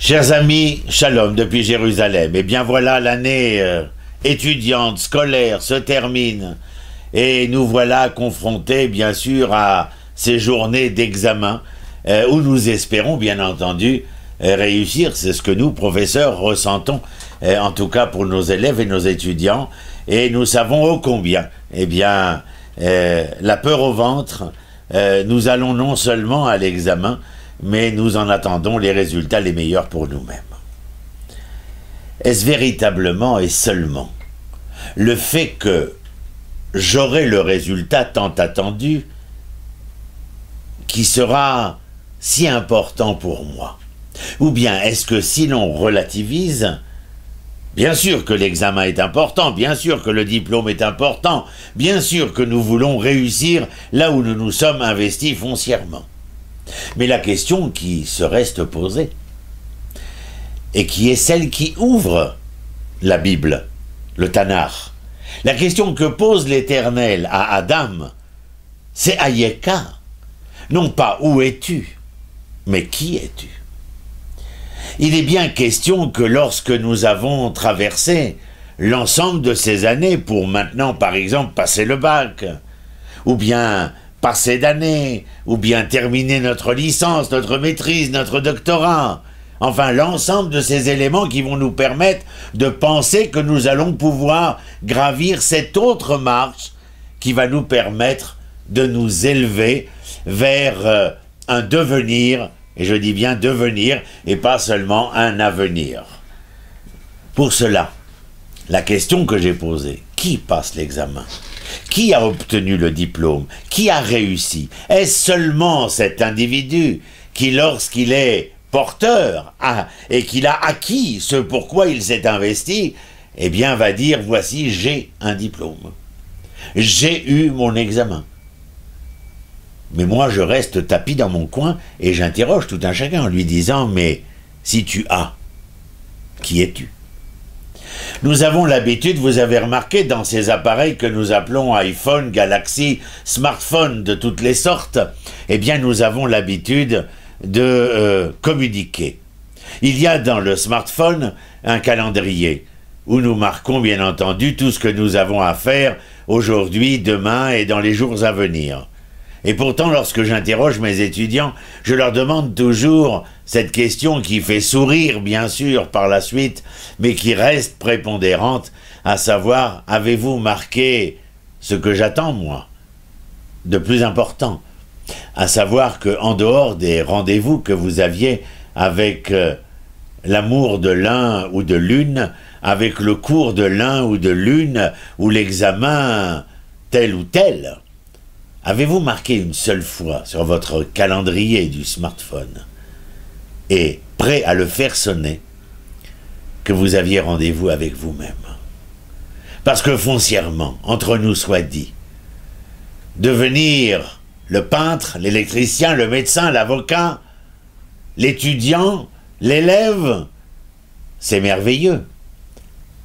Chers amis, shalom depuis Jérusalem. Eh bien voilà, l'année étudiante, scolaire se termine et nous voilà confrontés bien sûr à ces journées d'examen où nous espérons bien entendu réussir. C'est ce que nous, professeurs, ressentons, en tout cas pour nos élèves et nos étudiants, et nous savons ô combien, eh bien, la peur au ventre, nous allons non seulement à l'examen, mais nous en attendons les résultats les meilleurs pour nous-mêmes. Est-ce véritablement et seulement le fait que j'aurai le résultat tant attendu qui sera si important pour moi? Ou bien est-ce que si l'on relativise, bien sûr que l'examen est important, bien sûr que le diplôme est important, bien sûr que nous voulons réussir là où nous nous sommes investis foncièrement. Mais la question qui se reste posée, et qui est celle qui ouvre la Bible, le Tanakh, la question que pose l'Éternel à Adam, c'est Ayeka, non pas où es-tu, mais qui es-tu? Il est bien question que lorsque nous avons traversé l'ensemble de ces années pour maintenant, par exemple, passer le bac, ou bien passer d'année, ou bien terminer notre licence, notre maîtrise, notre doctorat, enfin l'ensemble de ces éléments qui vont nous permettre de penser que nous allons pouvoir gravir cette autre marche qui va nous permettre de nous élever vers un devenir, et je dis bien devenir, et pas seulement un avenir. Pour cela, la question que j'ai posée, qui passe l'examen? Qui a obtenu le diplôme? Qui a réussi? Est-ce seulement cet individu qui, lorsqu'il est porteur et qu'il a acquis ce pourquoi il s'est investi, eh bien va dire, voici, j'ai un diplôme. J'ai eu mon examen. Mais moi, je reste tapi dans mon coin et j'interroge tout un chacun en lui disant, mais si tu as, qui es-tu? Nous avons l'habitude, vous avez remarqué, dans ces appareils que nous appelons iPhone, Galaxy, smartphone de toutes les sortes, eh bien nous avons l'habitude de communiquer. Il y a dans le smartphone un calendrier où nous marquons bien entendu tout ce que nous avons à faire aujourd'hui, demain et dans les jours à venir. Et pourtant, lorsque j'interroge mes étudiants, je leur demande toujours cette question qui fait sourire, bien sûr, par la suite, mais qui reste prépondérante, à savoir, avez-vous marqué ce que j'attends, moi, de plus important? À savoir qu'en dehors des rendez-vous que vous aviez avec l'amour de l'un ou de l'une, avec le cours de l'un ou de l'une, ou l'examen tel ou tel, avez-vous marqué une seule fois sur votre calendrier du smartphone et prêt à le faire sonner que vous aviez rendez-vous avec vous-même? Parce que foncièrement, entre nous soit dit, devenir le peintre, l'électricien, le médecin, l'avocat, l'étudiant, l'élève, c'est merveilleux.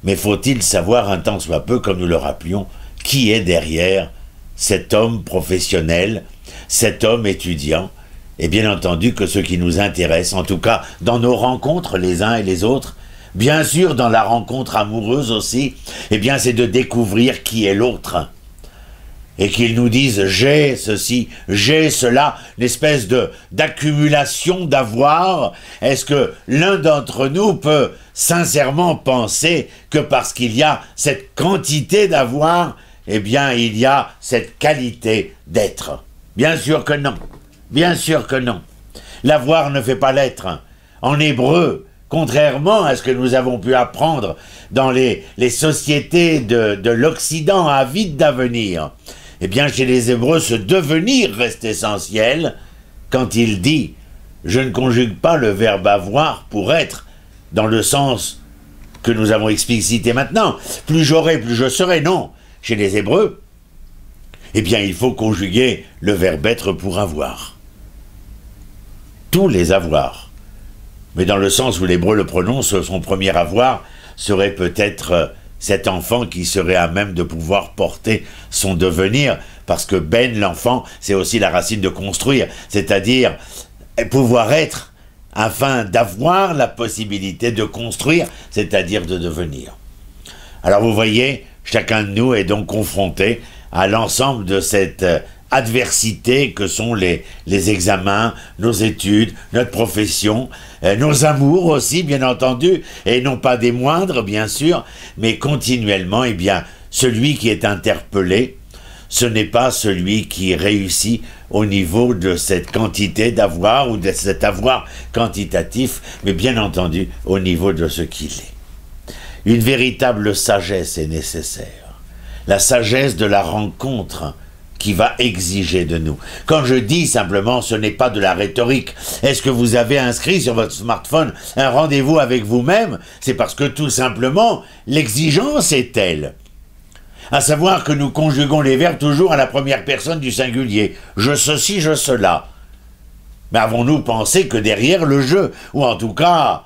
Mais faut-il savoir un tant soit peu, comme nous le rappelions, qui est derrière cet homme professionnel, cet homme étudiant, et bien entendu que ce qui nous intéresse, en tout cas dans nos rencontres les uns et les autres, bien sûr dans la rencontre amoureuse aussi, eh bien c'est de découvrir qui est l'autre. Et qu'ils nous disent j'ai ceci, j'ai cela, une espèce d'accumulation d'avoir. Est-ce que l'un d'entre nous peut sincèrement penser que parce qu'il y a cette quantité d'avoir, eh bien, il y a cette qualité d'être? Bien sûr que non. Bien sûr que non. L'avoir ne fait pas l'être. En hébreu, contrairement à ce que nous avons pu apprendre dans les sociétés de l'Occident avides d'avenir, eh bien, chez les Hébreux, ce devenir reste essentiel quand il dit « je ne conjugue pas le verbe avoir pour être » dans le sens que nous avons explicité maintenant. Plus j'aurai, plus je serai. Non. Chez les Hébreux, eh bien, il faut conjuguer le verbe être pour avoir. Tous les avoirs. Mais dans le sens où l'Hébreu le prononce, son premier avoir serait peut-être cet enfant qui serait à même de pouvoir porter son devenir, parce que ben, l'enfant, c'est aussi la racine de construire, c'est-à-dire pouvoir être afin d'avoir la possibilité de construire, c'est-à-dire de devenir. Alors vous voyez, chacun de nous est donc confronté à l'ensemble de cette adversité que sont les examens, nos études, notre profession, nos amours aussi, bien entendu, et non pas des moindres, bien sûr, mais continuellement, eh bien, celui qui est interpellé, ce n'est pas celui qui réussit au niveau de cette quantité d'avoir ou de cet avoir quantitatif, mais bien entendu au niveau de ce qu'il est. Une véritable sagesse est nécessaire. La sagesse de la rencontre qui va exiger de nous. Quand je dis simplement, ce n'est pas de la rhétorique. Est-ce que vous avez inscrit sur votre smartphone un rendez-vous avec vous-même? C'est parce que tout simplement, l'exigence est telle. À savoir que nous conjuguons les verbes toujours à la première personne du singulier. Je ceci, je cela. Mais avons-nous pensé que derrière le je, ou en tout cas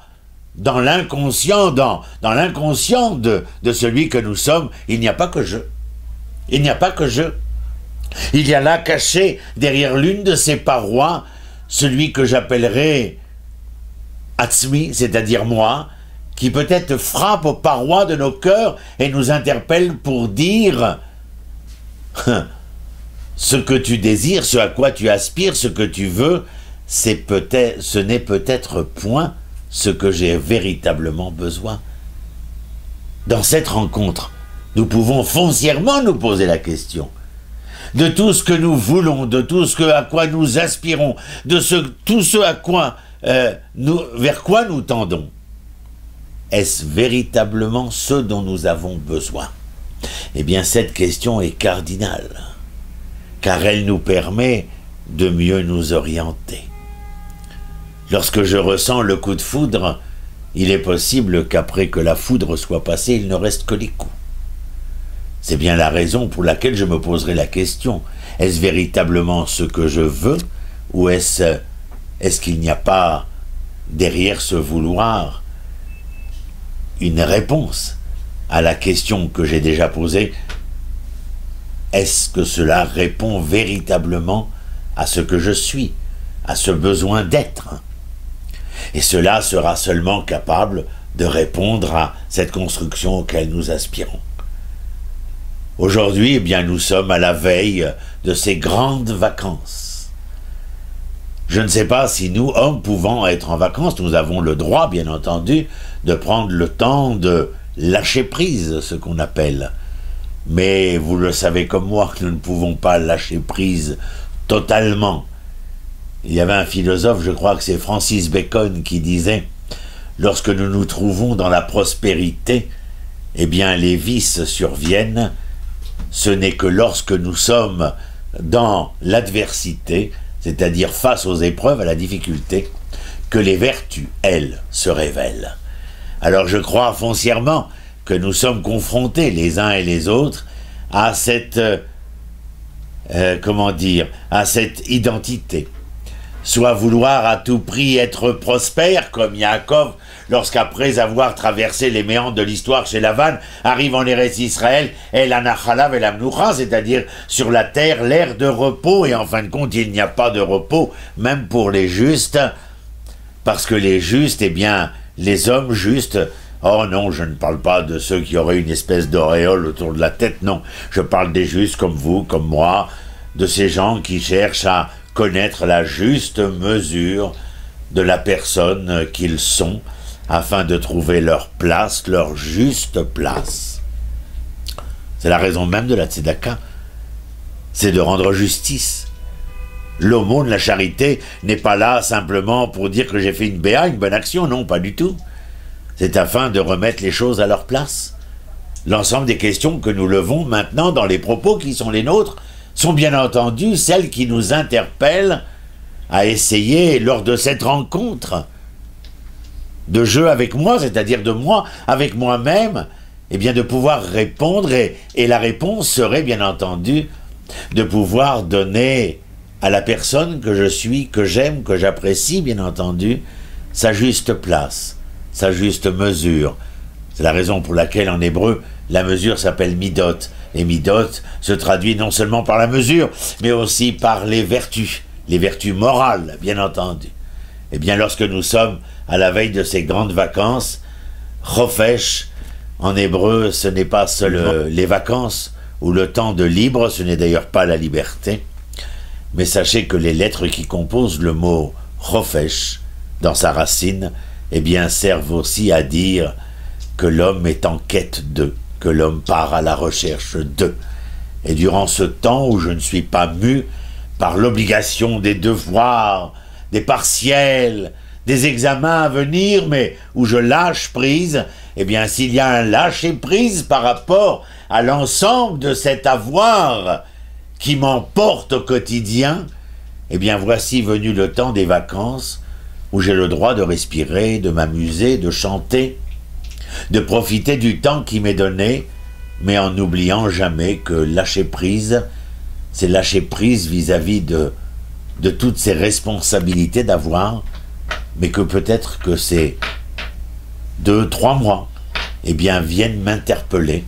dans l'inconscient, dans l'inconscient de celui que nous sommes, il n'y a pas que je. Il n'y a pas que je. Il y a là caché derrière l'une de ces parois celui que j'appellerai Atzmi, c'est-à-dire moi, qui peut-être frappe aux parois de nos cœurs et nous interpelle pour dire ce que tu désires, ce à quoi tu aspires, ce que tu veux, ce n'est peut-être point ce que j'ai véritablement besoin. Dans cette rencontre, nous pouvons foncièrement nous poser la question de tout ce que nous voulons, de tout ce à quoi nous aspirons, de tout ce à quoi vers quoi nous tendons. Est-ce véritablement ce dont nous avons besoin? Eh bien, cette question est cardinale, car elle nous permet de mieux nous orienter. Lorsque je ressens le coup de foudre, il est possible qu'après que la foudre soit passée, il ne reste que les coups. C'est bien la raison pour laquelle je me poserai la question, est-ce véritablement ce que je veux, ou est-ce qu'il n'y a pas derrière ce vouloir une réponse à la question que j'ai déjà posée? Est-ce que cela répond véritablement à ce que je suis, à ce besoin d'être? Et cela sera seulement capable de répondre à cette construction auquel nous aspirons. Aujourd'hui, eh bien, nous sommes à la veille de ces grandes vacances. Je ne sais pas si nous, hommes pouvant être en vacances, nous avons le droit, bien entendu, de prendre le temps de lâcher prise, ce qu'on appelle. Mais vous le savez comme moi que nous ne pouvons pas lâcher prise totalement. Il y avait un philosophe, je crois que c'est Francis Bacon, qui disait « Lorsque nous nous trouvons dans la prospérité, eh bien les vices surviennent. Ce n'est que lorsque nous sommes dans l'adversité, c'est-à-dire face aux épreuves, à la difficulté, que les vertus, elles, se révèlent. » Alors je crois foncièrement que nous sommes confrontés les uns et les autres à cette, à cette identité. Soit vouloir à tout prix être prospère, comme Yaakov, lorsqu'après avoir traversé les méandres de l'histoire chez Lavan, arrive en Eretz Israël, et la Nachala et la Mnoucha, c'est-à-dire sur la terre, l'air de repos, et en fin de compte, il n'y a pas de repos, même pour les justes, parce que les justes, eh bien, les hommes justes, oh non, je ne parle pas de ceux qui auraient une espèce d'auréole autour de la tête, non, je parle des justes comme vous, comme moi, de ces gens qui cherchent à connaître la juste mesure de la personne qu'ils sont, afin de trouver leur place, leur juste place. C'est la raison même de la tzedaka, c'est de rendre justice. L'aumône, la charité, n'est pas là simplement pour dire que j'ai fait une béa, une bonne action, non, pas du tout. C'est afin de remettre les choses à leur place. L'ensemble des questions que nous levons maintenant dans les propos qui sont les nôtres sont bien entendu celles qui nous interpellent à essayer, lors de cette rencontre de jeu avec moi, c'est-à-dire de moi avec moi-même, eh bien de pouvoir répondre, et la réponse serait bien entendu de pouvoir donner à la personne que je suis, que j'aime, que j'apprécie, bien entendu, sa juste place, sa juste mesure. C'est la raison pour laquelle en hébreu, la mesure s'appelle midot. Et midot se traduit non seulement par la mesure, mais aussi par les vertus morales, bien entendu. Eh bien, lorsque nous sommes à la veille de ces grandes vacances, Chofesh, en hébreu, ce n'est pas seul les vacances ou le temps de libre, ce n'est d'ailleurs pas la liberté, mais sachez que les lettres qui composent le mot Chofesh, dans sa racine, eh bien, servent aussi à dire que l'homme est en quête d'eux, que l'homme part à la recherche d'eux. Et durant ce temps où je ne suis pas mu par l'obligation des devoirs, des partiels, des examens à venir, mais où je lâche prise, eh bien, s'il y a un lâcher prise par rapport à l'ensemble de cet avoir qui m'emporte au quotidien, eh bien, voici venu le temps des vacances où j'ai le droit de respirer, de m'amuser, de chanter, de profiter du temps qui m'est donné, mais en n'oubliant jamais que lâcher prise, c'est lâcher prise vis-à-vis de toutes ces responsabilités d'avoir, mais que peut-être que ces 2-3 mois, eh bien, viennent m'interpeller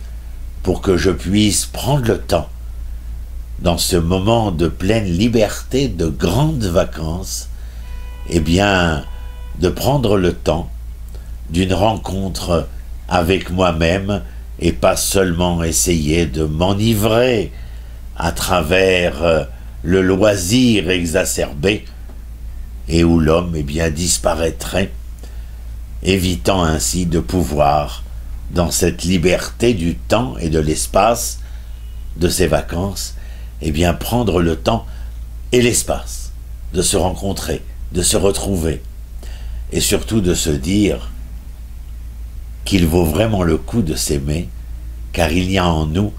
pour que je puisse prendre le temps, dans ce moment de pleine liberté, de grandes vacances, eh bien, de prendre le temps d'une rencontre avec moi-même et pas seulement essayer de m'enivrer à travers le loisir exacerbé et où l'homme, eh bien, disparaîtrait, évitant ainsi de pouvoir, dans cette liberté du temps et de l'espace de ces vacances, eh bien, prendre le temps et l'espace de se rencontrer, de se retrouver, et surtout de se dire qu'il vaut vraiment le coup de s'aimer, car il y a en nous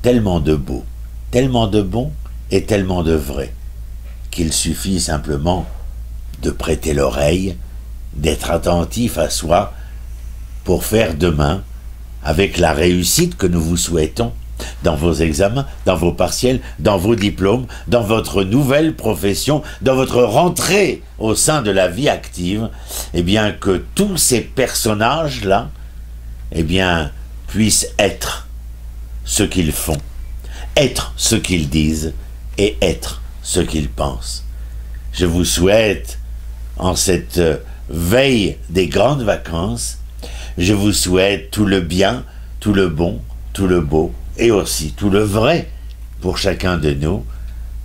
tellement de beau, tellement de bon et tellement de vrai, qu'il suffit simplement de prêter l'oreille, d'être attentif à soi, pour faire demain, avec la réussite que nous vous souhaitons, dans vos examens, dans vos partiels, dans vos diplômes, dans votre nouvelle profession, dans votre rentrée au sein de la vie active, eh bien que tous ces personnages-là, eh bien, puissent être ce qu'ils font, être ce qu'ils disent et être ce qu'ils pensent. Je vous souhaite, en cette veille des grandes vacances, je vous souhaite tout le bien, tout le bon, tout le beau, et aussi tout le vrai pour chacun de nous.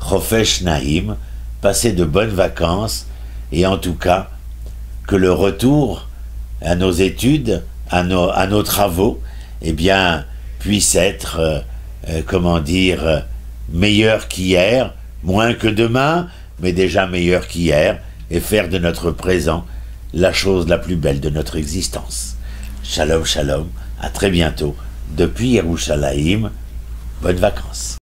Chofesh Naïm, passez de bonnes vacances, et en tout cas, que le retour à nos études, à nos travaux, eh bien, puisse être, comment dire, meilleur qu'hier, moins que demain, mais déjà meilleur qu'hier, et faire de notre présent la chose la plus belle de notre existence. Shalom, shalom, à très bientôt. Depuis Yerushalayim, bonnes vacances.